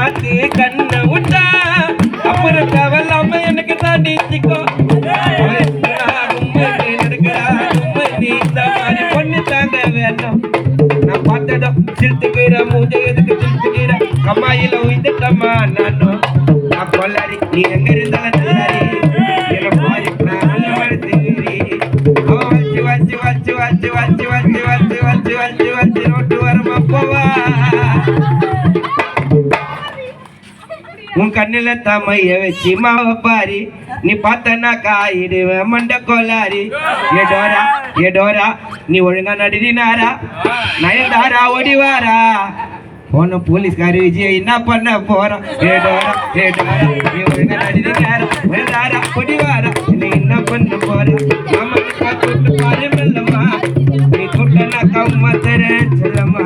பார்த்து கண்ணை விட்டா அப்புறம் தேவையில்லாம எனக்கு தான் நீச்சிக்கோ நீ இந்த மாதிரி பொண்ணு தாங்க வேண்டாம் நான் பார்த்ததும் சிரித்துக்கிற மூஞ்ச எதுக்கு சிரித்துக்கிற கம்மாயில உயிர்ந்துட்டம்மா நானும் நான் கொள்ளாரி நீ எங்க இருந்தாலும் நல்லாரி என்ன மாதிரி வச்சு வச்சு வச்சு வச்சு வச்சு வச்சு வச்சு வச்சு வச்சு ரோட்டு வரமா போவா உன் கண்ணில தமைய வச்சு மாவ பாரி நீ பார்த்தனா காயிடுவேன் மண்ட கோளாரி ஏடோரா ஏடோரா நீ ஒழுங்கா நடினாரா நயன்தாரா ஓடிவாரா போன போலீஸ்காரி விஜய் என்ன பண்ண போறான் ஏடோரா ஏடோரா நீ ஒழுங்கா நடினாரா நயன்தாரா ஓடிவாரா நீ என்ன பண்ண போற மாமா கூட்டு பாரு மெல்லம்மா நீ கூட்டனா கம்மா தரேன் சொல்லம்மா